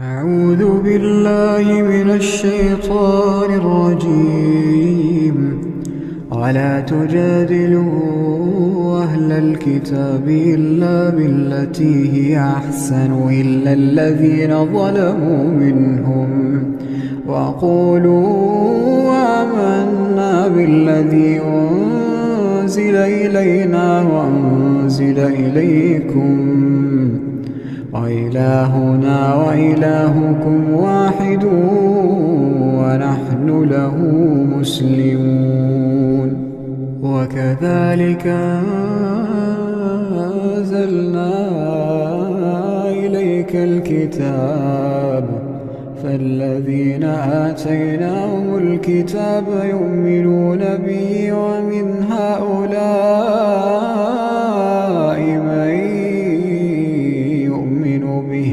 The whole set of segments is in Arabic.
أعوذ بالله من الشيطان الرجيم. ولا تجادلوا أهل الكتاب إلا بالتي هي أحسن إلا الذين ظلموا منهم وقولوا آمنا بالذي أنزل إلينا وأنزل إليكم وإلهنا وإلهكم واحد ونحن له مسلمون. وكذلك أنزلنا إليك الكتاب فالذين آتيناهم الكتاب يؤمنون به ومن هؤلاء من يؤمن به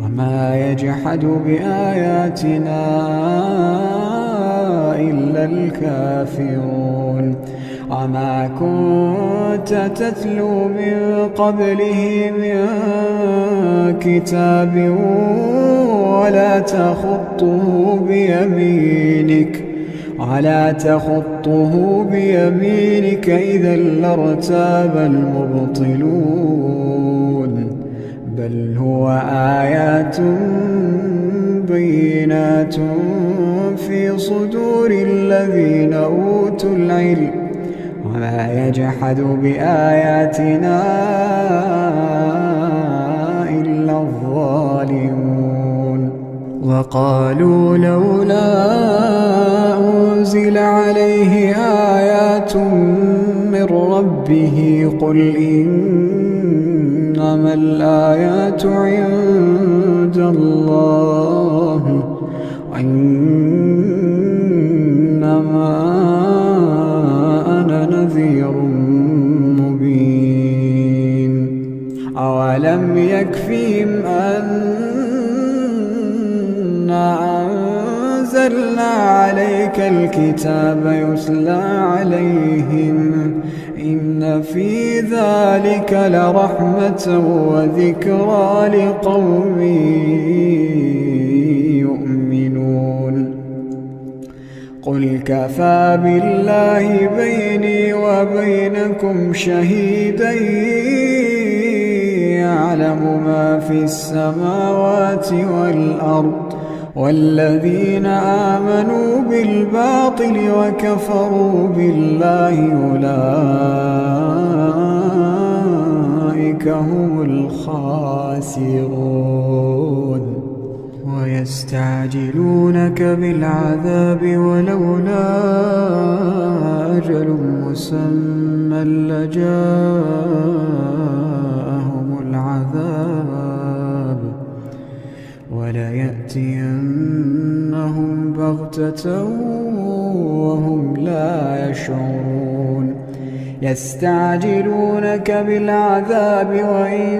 وما يجحد بآياتنا إلا الكافرون. وما كنت تتلو من قبله من كتاب ولا تخطه بيمينك إذا لارتاب المبطلون. بل هو آيات بينات في صدور الذين أوتوا العلم وما يجحد بآياتنا إلا الظالمون. وقالوا لولا أنزل عليه آيات من ربه قل إنما الآيات عند الله وإنما أنا نذير مبين. أولم يكفهم أنا أنزلنا عليك الكتاب يتلى عليهم إن في ذلك لرحمة وذكرى لقوم يؤمنون. قل كفى بالله بيني وبينكم شهيدا يعلم ما في السماوات والأرض والذين آمنوا بالباطل وكفروا بالله أولئك هم الخاسرون. ويستعجلونك بالعذاب ولولا أجل مسمى لجاءهم العذاب وليأتينهم بغتة وهم لا يشعرون. يستعجلونك بالعذاب وإن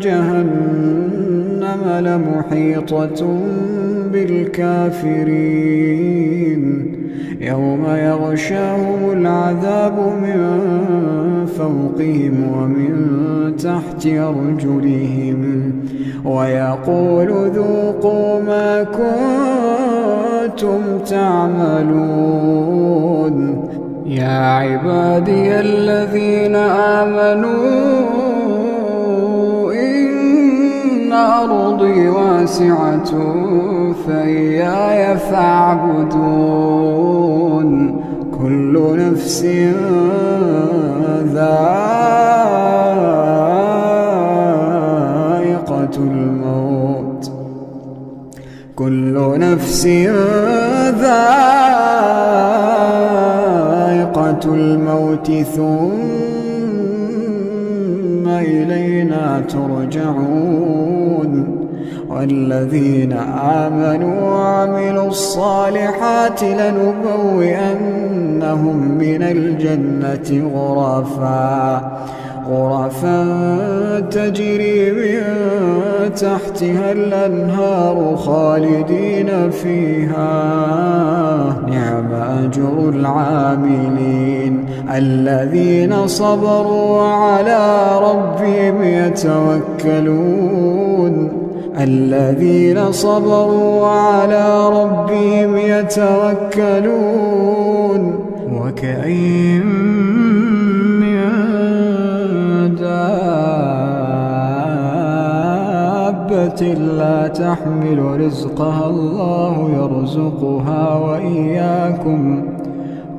جهنم لمحيطة بالكافرين يوم يغشاهم العذاب من فوقهم ومن تحت أرجلهم ويقول ذوقوا ما كنتم تعملون. يا عبادي الذين آمنوا إن أرضي واسعة فإياي فاعبدون. كل نفس ذائقة الموت ثم إلينا ترجعون. والذين آمنوا وعملوا الصالحات لنبوئنهم من الجنة غرفا تجري من تحتها الأنهار خالدين فيها نعم أجر العاملين الذين صبروا وعلى ربهم يتوكلون الذين صبروا وعلى ربهم يتوكلون وكأين من دابة لا تحمل رزقها الله يرزقها وإياكم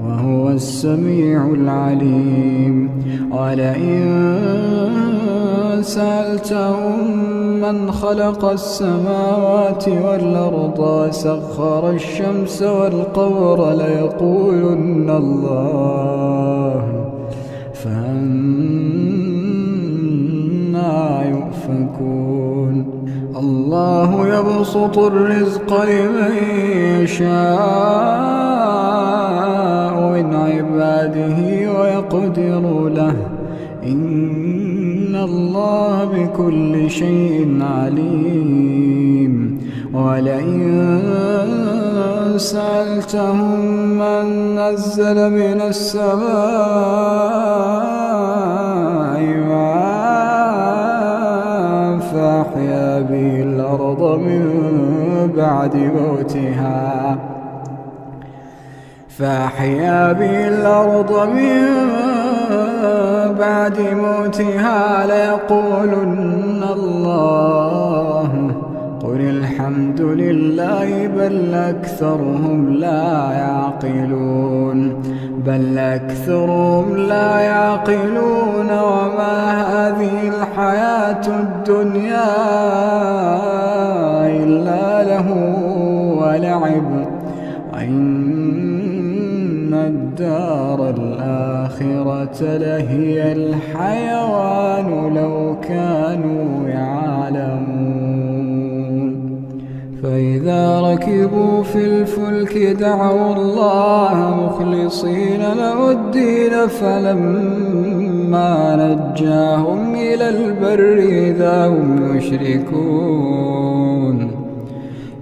وهو السميع العليم ولئن سألتهم من خلق السماوات والأرض وسخر الشمس والقمر ليقولن الله فأنى يؤفكون الله يبسط الرزق لمن يشاء من عباده ويقدر له إن الله بكل شيء عليم ولئن سألتهم من نزل من السماء ماء فأحيا به الأرض من بعد موتها ليقولن الله قل الحمد لله بل أكثرهم لا يعقلون وما هذه الحياة الدنيا إلا له ولعب وإن الدار الآخرة لهي الحيوان لو كانوا يعلمون فإذا ركبوا في الفلك دعوا الله مخلصين له الدين فلما نجاهم إلى البر إذا هم يشركون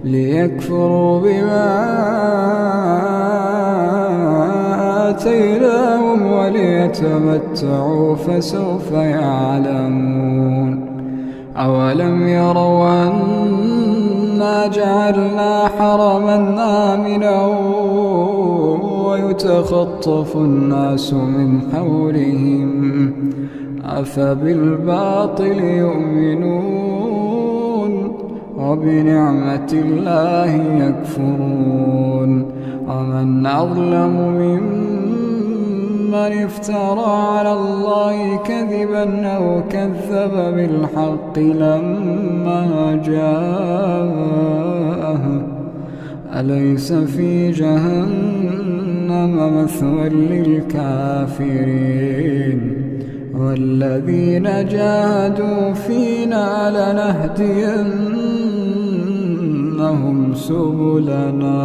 ليكفروا بما آتيناهم وليتمتعوا فسوف يعلمون أولم يروا أنا جعلنا حرما آمنا ويتخطف الناس من حولهم أفبالباطل يؤمنون وبنعمة الله يكفرون ومن أظلم ممن افترى على الله كذبا أو كذب بالحق لما جاءه أليس في جهنم مثوى للكافرين والذين جاهدوا فينا لنهدينهم سبلنا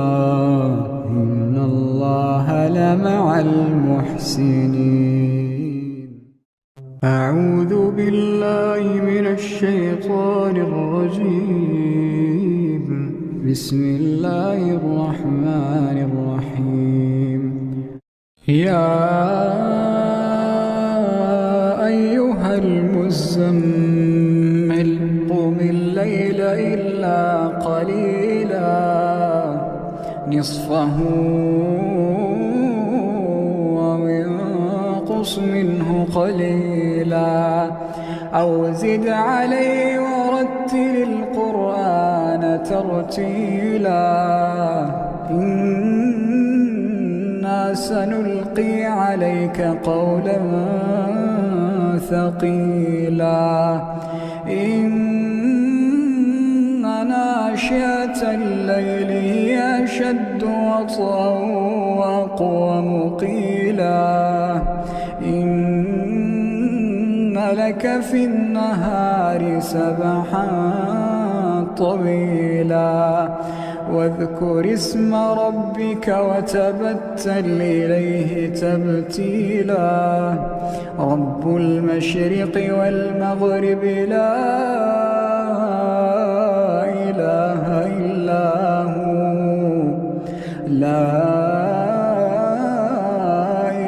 إن الله لمع المحسنين أعوذ بالله من الشيطان الرجيم بسم الله الرحمن الرحيم يا أيها المزمل قم الليل إلا قليلا نصفه وانقص منه قليلا أو زد عليه ورتل القرآن ترتيلا إنا سنلقي عليك قولا ثقيلا إن ناشئة الليل هي أشد وطئا وأقوم قيلا إن لك في النهار سبحا طويلا واذكر اسم ربك وتبتل إليه تبتيلا رب المشرق والمغرب لا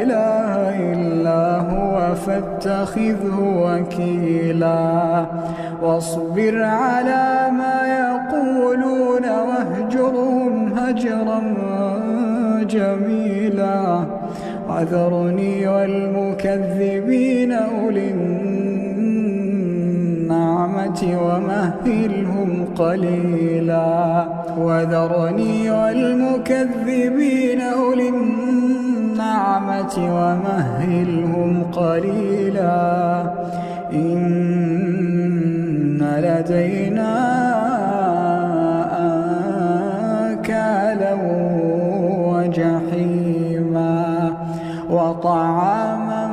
إله إلا هو فاتخذه وكيلا واصبر على ما جميلا وذرني والمكذبين أولي النعمة ومهلهم قليلا وذرني والمكذبين أولي النعمة ومهلهم قليلا إن لدينا أنكالا وجحيما وطعاما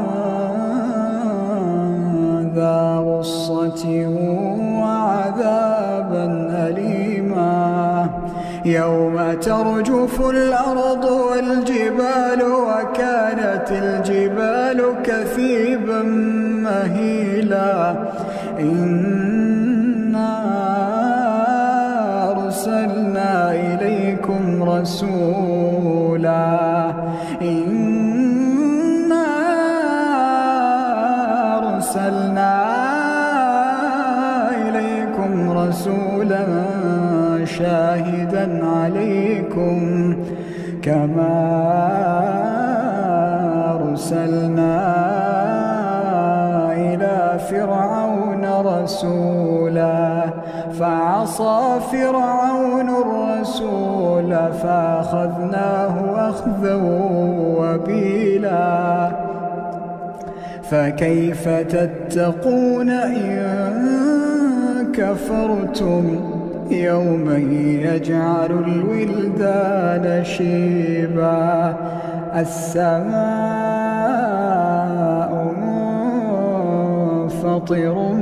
ذا غصة وعذابا أليما يوم ترجف الأرض والجبال وكانت الجبال كثيبا مهيلا إنا أرسلنا إليكم رسولا إنا أرسلنا إليكم رسولا شاهدا عليكم كما أرسلنا إلى فرعون رسولا فعصى فرعون الرسول فأخذناه أخذا وبيلا فكيف تتقون إن كفرتم يوما يجعل الولدان شيبا السماء منفطر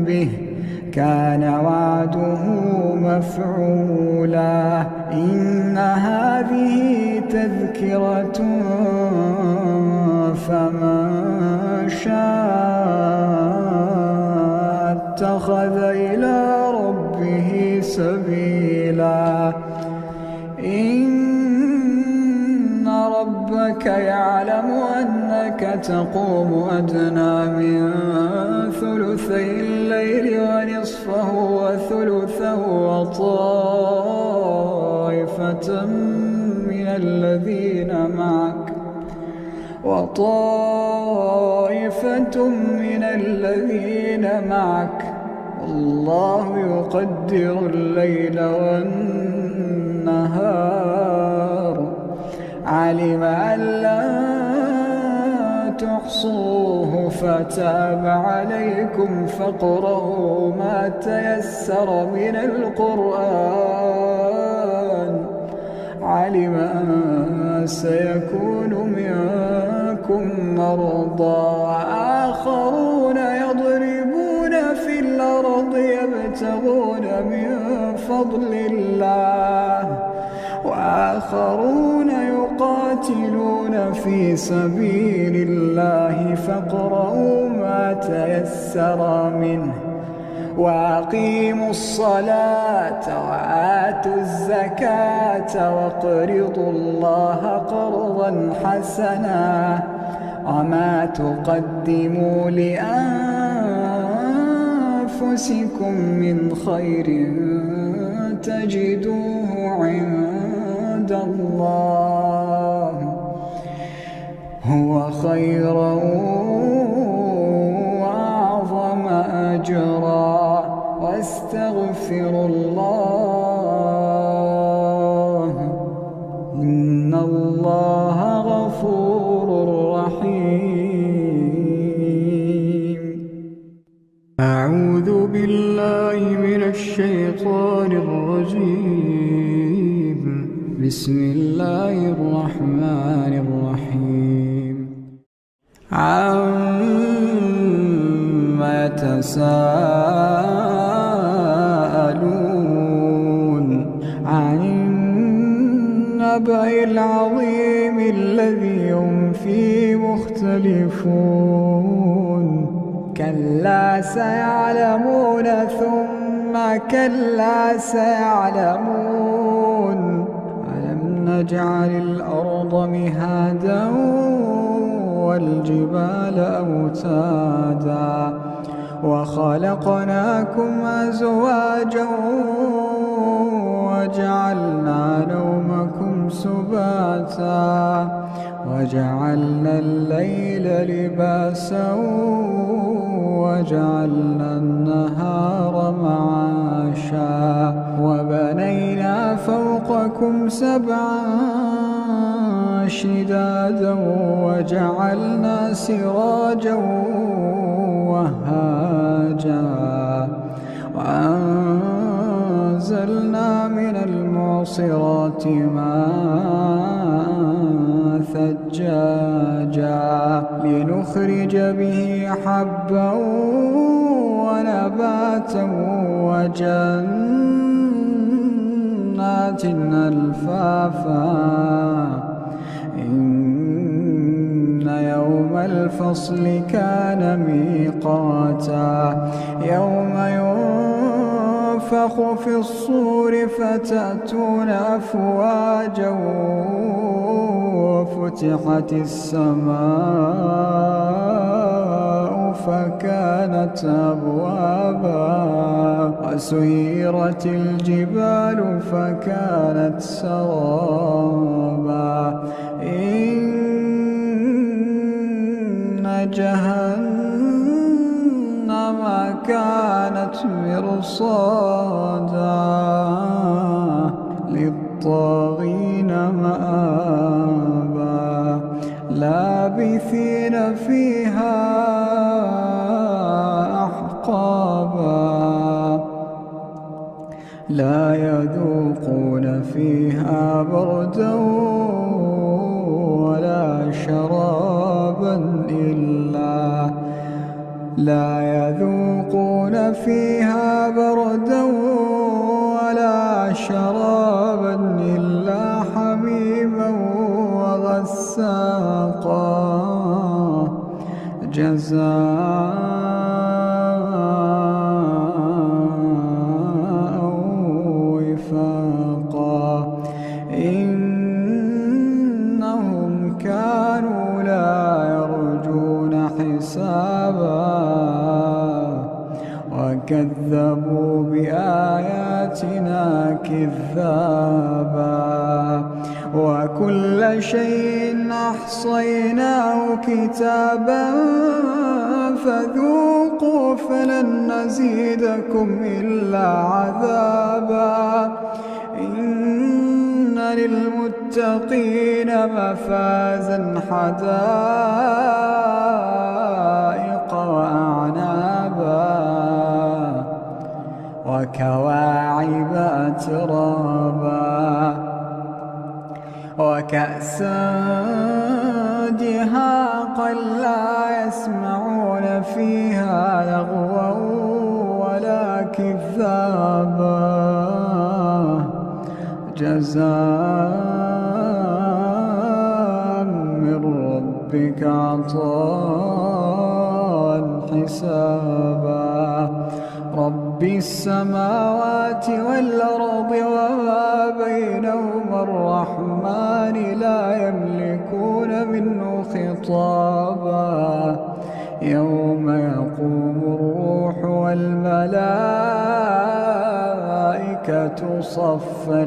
به كان وعده مفعولا إن هذه تذكرة فمن شاء اتخذ إلى ربه سبيلا إن ربك يعلم أنك تقوم أدنى من ثلثي الليل ونصفه وثلثه وطائفة من الذين معك الله يقدر الليل والنهار علم أن لا تحصوه فتاب عليكم فاقرؤوا ما تيسر من القرآن علم أن سيكون منكم مرضى وآخرون يضربون في الأرض يبتغون من فضل الله وآخرون يقاتلون في سبيل الله فاقرؤوا ما تيسر منه وأقيموا الصلاة وآتوا الزكاة واقرضوا الله قرضا حسنا وما تقدموا لأنفسكم من خير تجدوه عند الله هو خيرا وأعظم أجرا واستغفروا الله إن الله غفور رحيم أعوذ بالله من الشيطان الرجيم بسم الله الرحمن الرحيم عما يتساءلون عن النبأ العظيم الذي هم فيه مختلفون كلا سيعلمون ثم كلا سيعلمون ألم نجعل الأرض مهادا والجبال أوتادا وخلقناكم أزواجا وجعلنا نومكم سباتا وجعلنا الليل لباسا وجعلنا النهار معاشا وبنينا فوقكم سبعا شدادا وجعلنا سراجا وهاجا وأنزلنا من المعصرات ماء ثجاجا لنخرج به حبا ونباتا وجنات ألفافا إن يوم الفصل كان ميقاتا يوم ينفخ في الصور فتأتون أفواجا وفتحت السماء فكانت أبوابا وسيرت الجبال فكانت سرابا إن جهنم كانت مرصادا للطاغين مآبا لابثين فيها أحقابا لا يذوقون فيها بردا ولا شرابا إلا حميما وغساقا جزاء وفاقا إنهم كانوا لا يرجون حسابا وكذبوا بآياتنا كذابا وكل شيء أحصيناه كتابا فذوقوا فلن نزيدكم إلا عذابا إن للمتقين مفازا حدائق وأعنابا وكواعب أترابا وكأسا دهاقا لا يسمعون فيها لغوا ولا كذابا جزاء من ربك عطاء حسابا رب السماوات والأرض وما بينهما الرحمن لا يملكون منه خطابا يوم يقوم الروح والملائكة صفا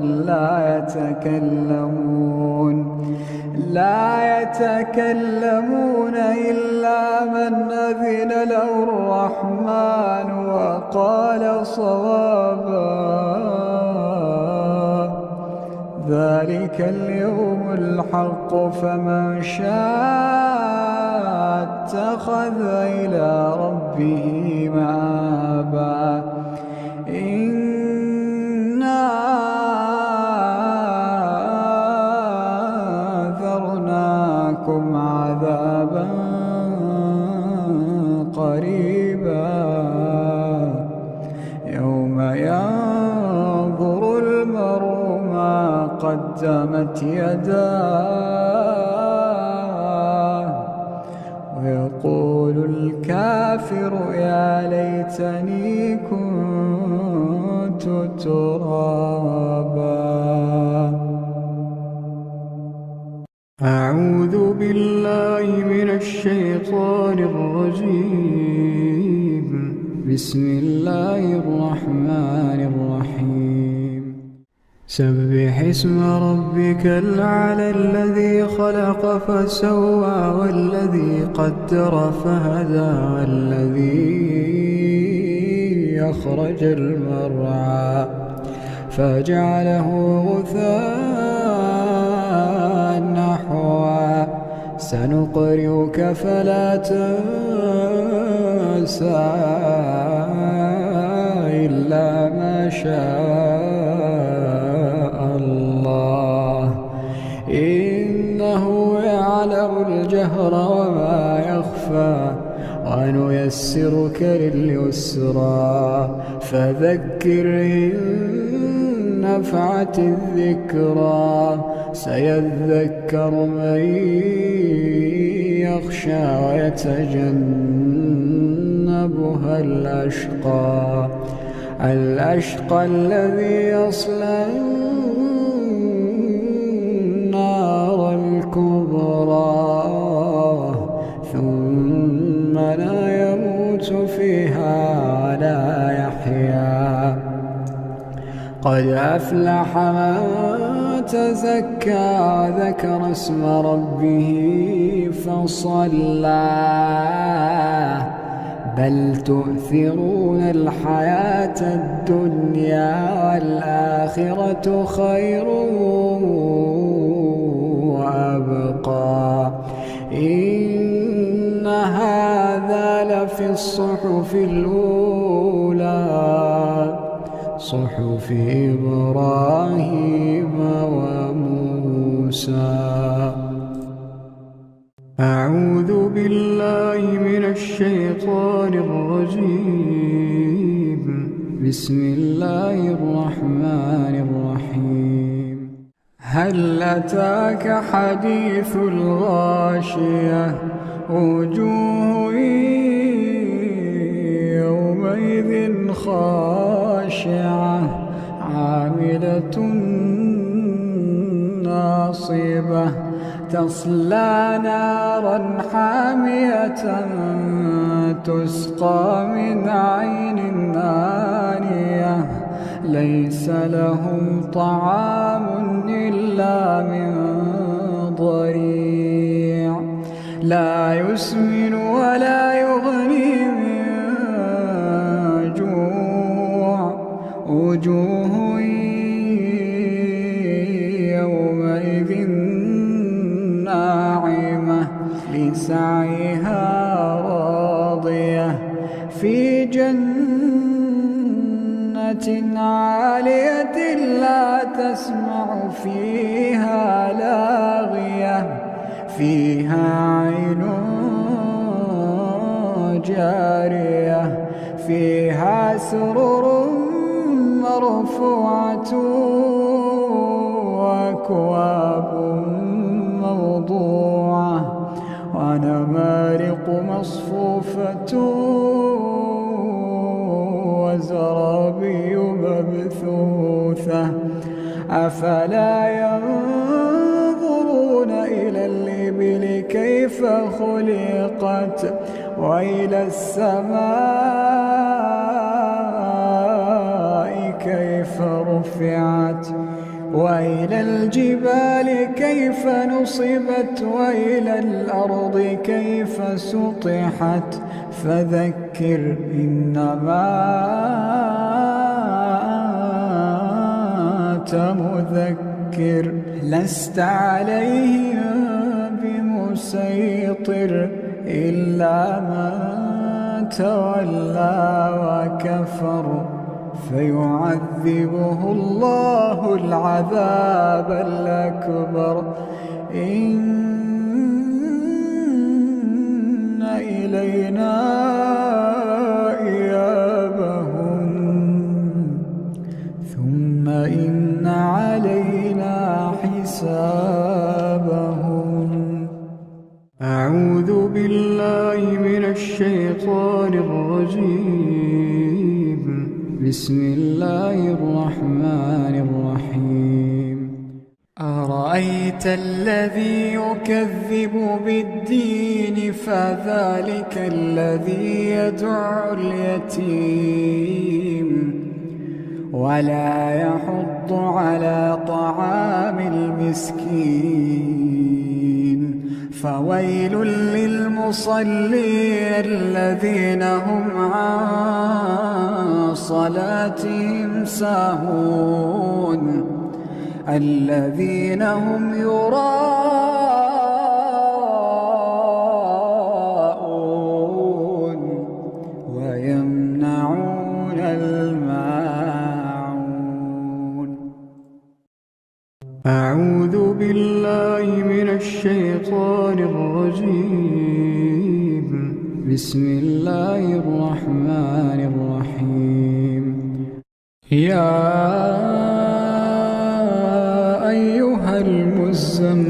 لا يتكلمون إلا من أذن له الرحمن وقال صوابا ذلك اليوم الحق فمن شاء اتخذ إلى ربه مآبا إنا أنذرناكم عذابا قريبا يوم ينظر المرء ما قدمت يداه ويقول الكافر يا ليتني كنت ترابا أعوذ بالله من الشيطان الرجيم بسم الله الرحمن الرحيم سبح اسم ربك الأعلى الذي خلق فسوى والذي قدر فهدى والذي أخرج المرعى فجعله غثاء نحوا سنقرئك فلا تنسى إلا ما شاء الله إنه يعلم الجهر وما يخفى ونيسرك لليسرى فذكر إن نفعت الذكرى سيذكر من يخشى ويتجنبها الأشقى الذي يصلى النار الكبرى ثم لا يموت فيها ولا يحيا قد أفلح من تزكى ذكر اسم ربه فصلى بل تؤثرون الحياة الدنيا والآخرة خير وأبقى إن هذا لفي الصحف الأولى صحف إبراهيم وموسى. أعوذ بالله من الشيطان الرجيم. بسم الله الرحمن الرحيم. هل أتاك حديث الغاشية وجوه يومئذ خاشعة عاملة ناصبة تصلى نارا حامية تسقى من عين آنية ليس لهم طعام إلا من ضريع لا يسمن ولا يغني من جوع وجوه يومئذ ناعمة لسعيها راضية في جنة عالية لا تسمع فيها لاغية فيها عين جارية فيها سرر مرفوعة وأكواب موضوعة ونمارق مصفوفة وزرابي مبثوثة أفلا ينظرون إلى الإبل كيف خلقت وإلى السماء كيف رفعت وإلى الجبال كيف نصبت وإلى الأرض كيف سطحت فذكر إنما أنت مذكر لست عليهم بمسيطر إلا من تولى وكفر فيعذبه الله العذاب الأكبر إن إلينا إيابهم ثم إن علينا حسابهم. أعوذ بالله من الشيطان الرجيم. بسم الله الرحمن الرحيم. أرأيت الذي يكذب بالدين فذلك الذي يدع اليتيم ولا يحض على طعام المسكين فويل للمصلين الذين هم عن صلاتهم ساهون الذين هم يراءون ويمنعون الماعون. أعوذ بالله من الشيطان الرجيم. بسم الله الرحمن الرحيم. يا أيها المزمل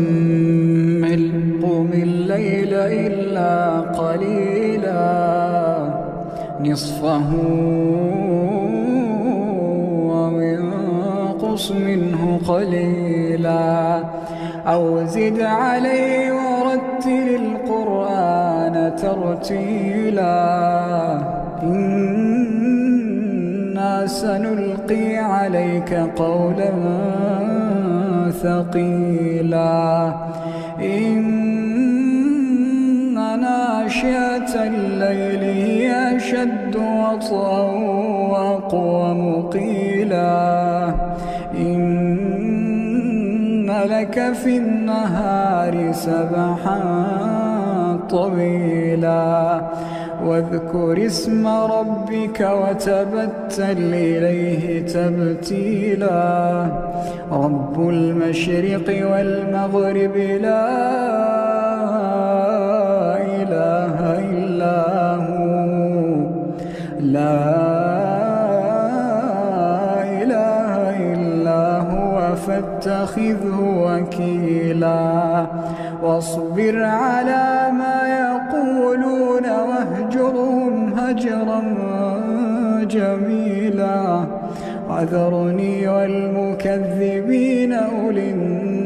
قم الليل إلا قليلا نصفه أو انقص منه قليلا أو زد عليه ورتل القرآن ترتيلا إنا سنلقي عليك قولا ثقيلا إن ناشئة الليل هي أشد وطئا وأقوم قيلا إن لك في النهار سبحا طويلا واذكر اسم ربك وتبتل إليه تبتيلا رب المشرق والمغرب لا إله إلا هو فاتخذه وكيلا واصبر على ما يقولون واهجرهم هجرا جميلا وذرني والمكذبين أولي النعمة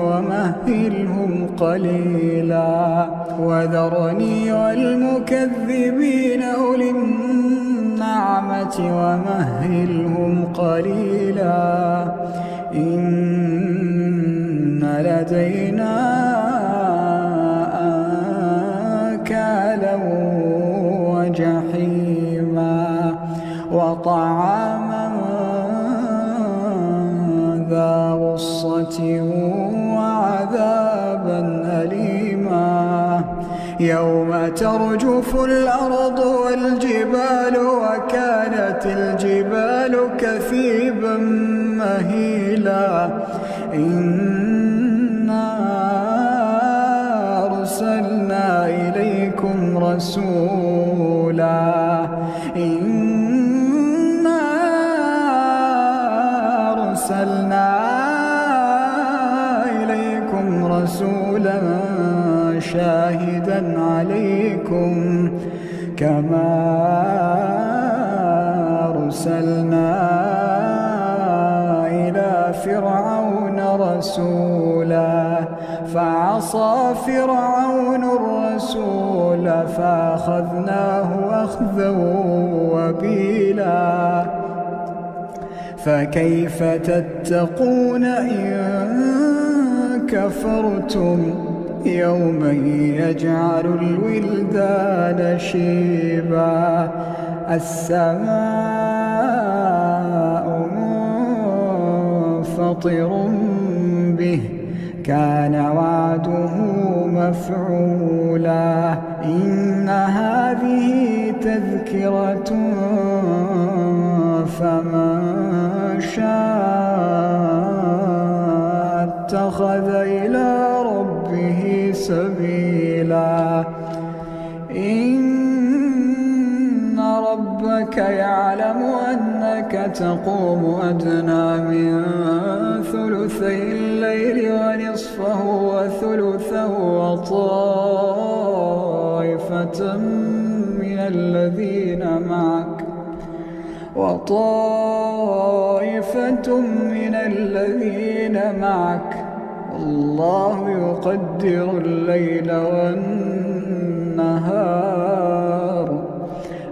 ومهلهم قليلا وذرني والمكذبين أولي النعمة ومهلهم قليلا إن لدينا أنكالا وجحيما وطعاما ذا غصة وعذابا أليما يوم ترجف الأرض والجبال وكانت الجبال كثيبا مهيلا إنا أرسلنا إليكم رسولا إنا أرسلنا إليكم رسولا شاهدا عليكم كما أرسلنا إلى فرعون رسولا فعصى فرعون الرسول فأخذناه أخذا وبيلا فكيف تتقون إن كفرتم يوما يجعل الولدان شيبا السماء منفطر به كان وعده مفعولا إن هذه تذكرة فمن شاء اتخذ إلى ربه سبيلا إن ربك يعلم أنك تقوم أدنى من ثلثي الليل ونصفه وثلثه وطائفة من الذين معك الله يقدر الليل والنهار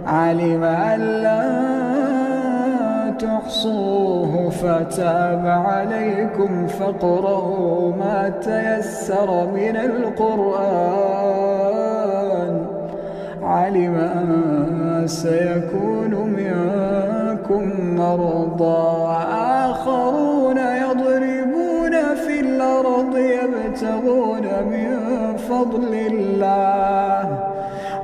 علم أن لا تحصوه فتاب عليكم فاقرؤوا ما تيسر من القرآن. علم أن سيكون منكم مرضى وآخرون يضربون في الأرض يبتغون من فضل الله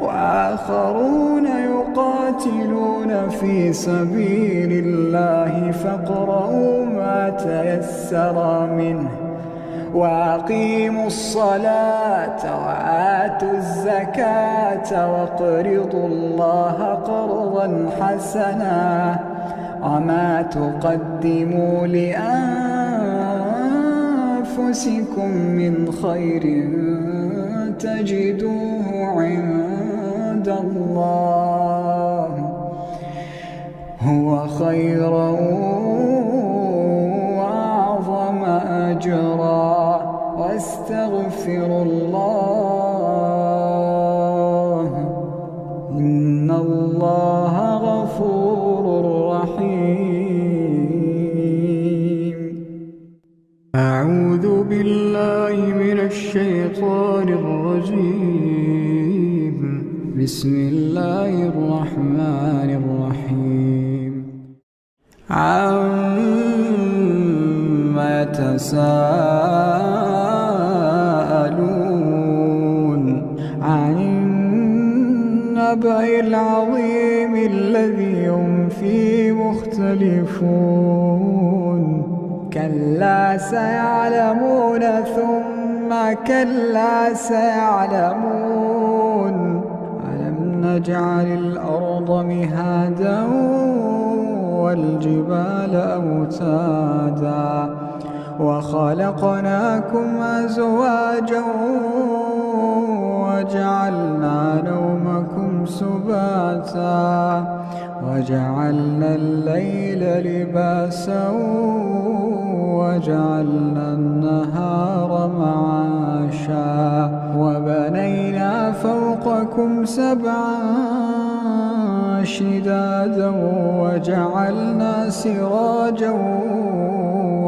وآخرون يقاتلون في سبيل الله فاقرؤوا ما تيسر منه وأقيموا الصلاة وآتوا الزكاة واقرضوا الله قرضا حسنا وما تقدموا لأنفسكم من خير تجدوه عند الله هو خيرا وأعظم أجرا واستغفروا الله إن الله غفور رحيم. أعوذ بالله من الشيطان الرجيم. بسم الله الرحمن الرحيم. عما يتساءلون عن النبأ العظيم الذي هم فيه مختلفون كلا سيعلمون ثم كلا سيعلمون ألم نجعل الأرض مهادا والجبال أوتادا وخلقناكم أزواجا وجعلنا نومكم سباتا وجعلنا الليل لباسا وجعلنا النهار معاشا وبنينا فوقكم سبعا شدادا وجعلنا سراجا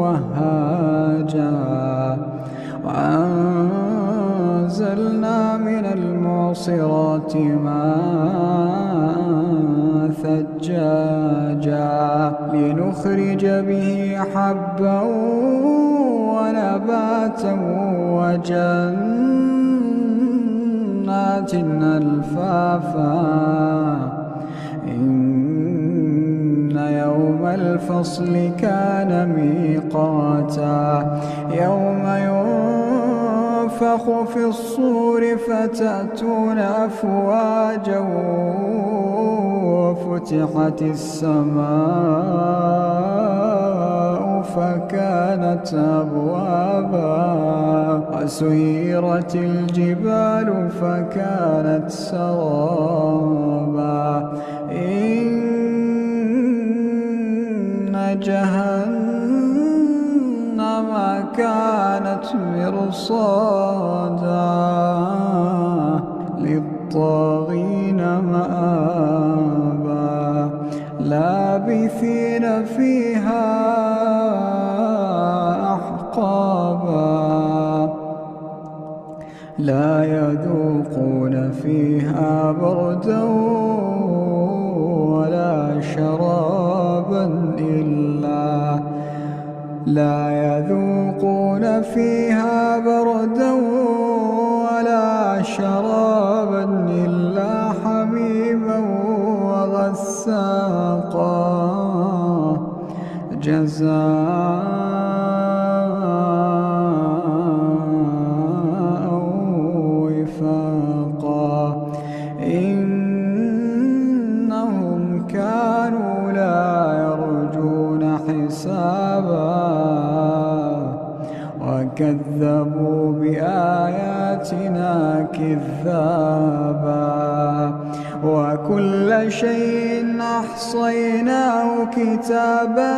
وهاجا وأنزلنا من المعصرات ماء ثجاجا لنخرج به حبا ونباتا وجنات ألفافا إن يوم الفصل كان ميقاتا يوم ينفخ في الصور فتأتون أفواجا وفتحت السماء فكانت أبوابا وسيرت الجبال فكانت سرابا إن جهنم كانت مرصادا للطاغين مآبا لابثين فيها أحقابا لا يذوقون فيها بردا ولا شرابا إلا حميما وغساقا جزاء وفاقا إنهم كانوا لا يرجون حسابا وكذبوا بآياتنا كذابا وكل شيء أحصيناه كتابا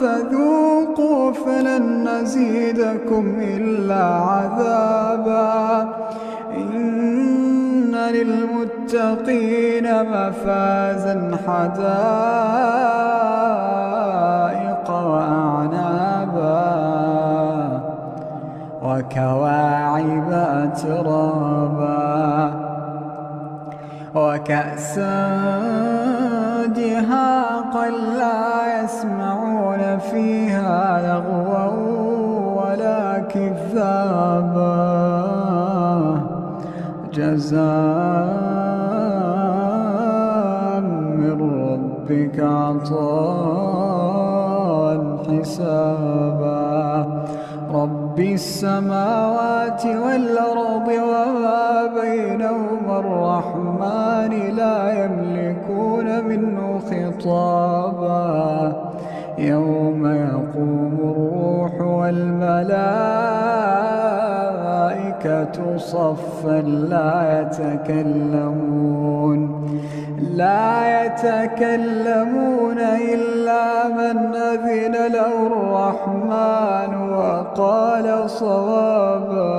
فذوقوا فلن نزيدكم إلا عذابا إن للمتقين مفازا حدائق وكأسا دهاقا لا يسمعون فيها لغوا ولا كذابا جزاء من ربك عطاء حسابا رب السماوات والأرض وما بينهما الرحمن لا يملكون منه خطابا يوم يقوم الروح والملائكة صفا لا يتكلمون إلا من أذن له الرحمن وقال صوابا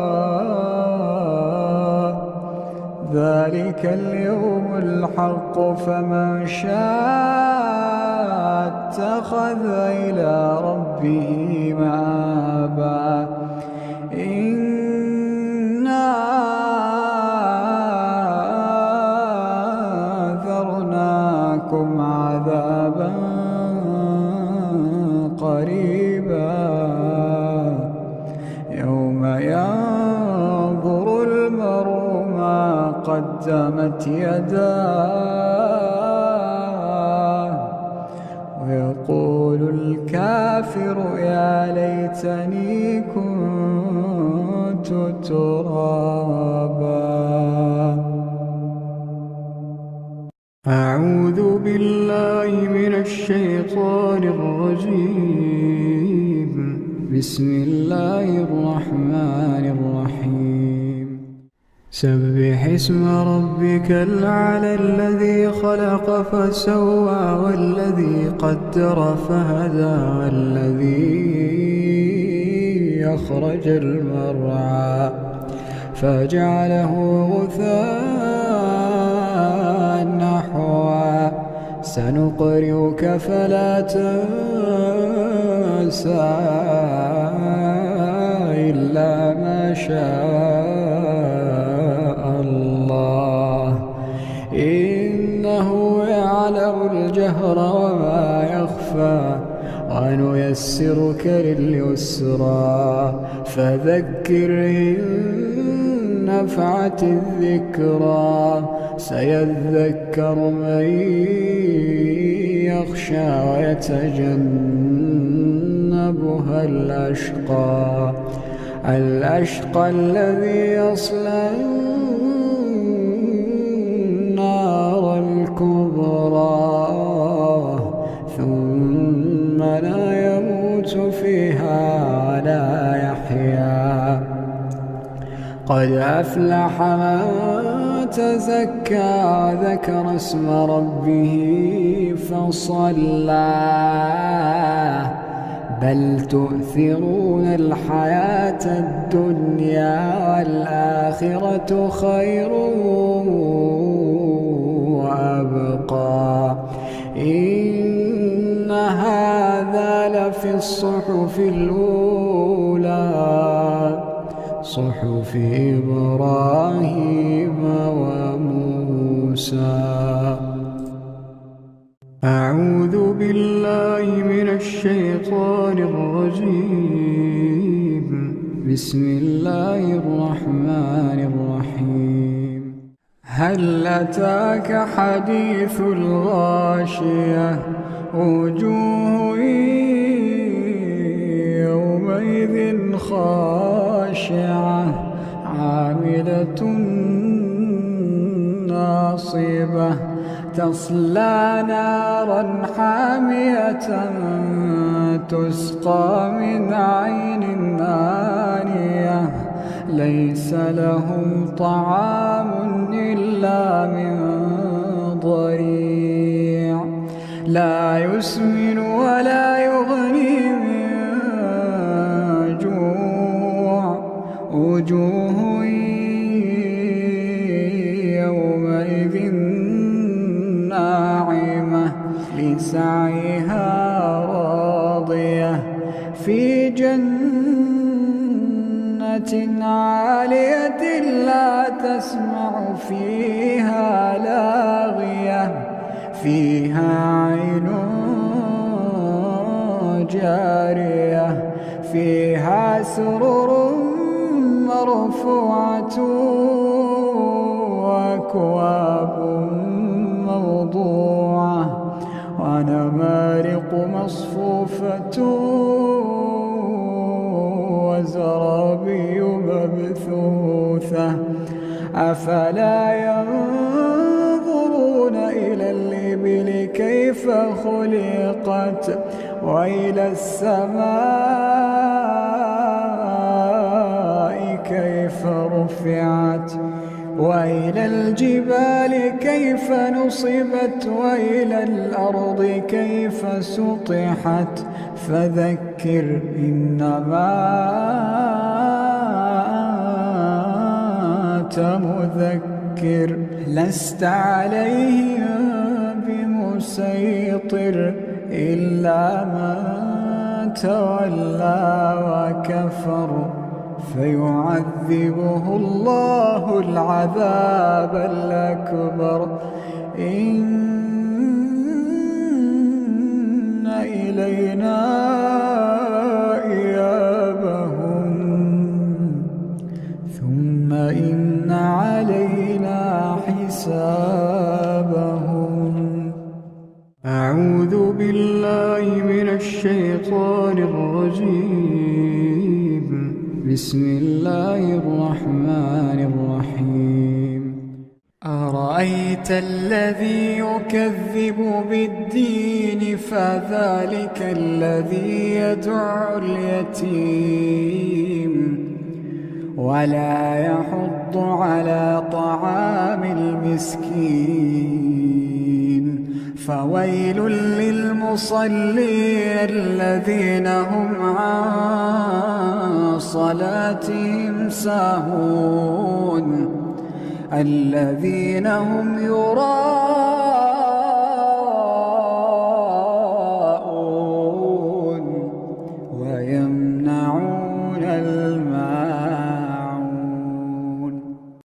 ذلك اليوم الحق فمن شاء اتخذ إلى ربه مآبا إنا أنذرناكم عذابا قريبا يوم ينظر المرء ما قدمت يداه ويقول الكافر يا ليتني كنت ترابا. أعوذ بالله من الشيطان الرجيم. بسم الله الرحمن الرحيم. سبح اسم ربك الأعلى الذي خلق فسوى والذي قدر فهدى والذي أخرج المرعى فجعله غثاء نحوا سنقرئك فلا تنسى إلا ما شاء الله إنه يعلم الجهر وما يخفى ونيسرك لليسرى فذكر إن نفعت الذكرى سيذكر من يخشى ويتجنبها الأشقى الذي يصلى النار الكبرى ثم لا يموت فيها ولا يحيا قد أفلح من تزكى وذكر اسم ربه فصلى بل تؤثرون الحياة الدنيا والآخرة خير وأبقى إن هذا لفي الصحف الأولى صحف إبراهيم وموسى. أعوذ بالله من الشيطان الرجيم. بسم الله الرحمن الرحيم. هل أتاك حديث الغاشية وجوه يومئذ خاشعة عاملة ناصبة تصلى نارا حامية تسقى من عين آنية ليس لهم طعام إلا من ضريع لا يسمن ولا يغني من جوع وجوه يومئذ ناعمة لسعيها راضية في جنة جنة عالية لا تسمع فيها لاغية فيها عين جارية فيها سرر مرفوعة وأكواب موضوعة ونمارق مصفوفة وزرابي مبثوثة أفلا ينظرون إلى الإبل كيف خلقت وإلى السماء كيف رفعت وإلى الجبال كيف نصبت وإلى الأرض كيف سطحت فذكر إنما أنت مذكر لست عليهم بمسيطر إلا من تولى وكفر فيعذبه الله العذاب الأكبر إن إلينا إيابهم ثم إن علينا حسابهم. أعوذ بالله من الشيطان الرجيم. بسم الله الرحمن الرحيم. أرأيت الذي يكذب بالدين فذلك الذي يدع اليتيم ولا يحض على طعام المسكين فويل للمصلين الذين هم عن صلاتهم ساهون الذين هم يراءون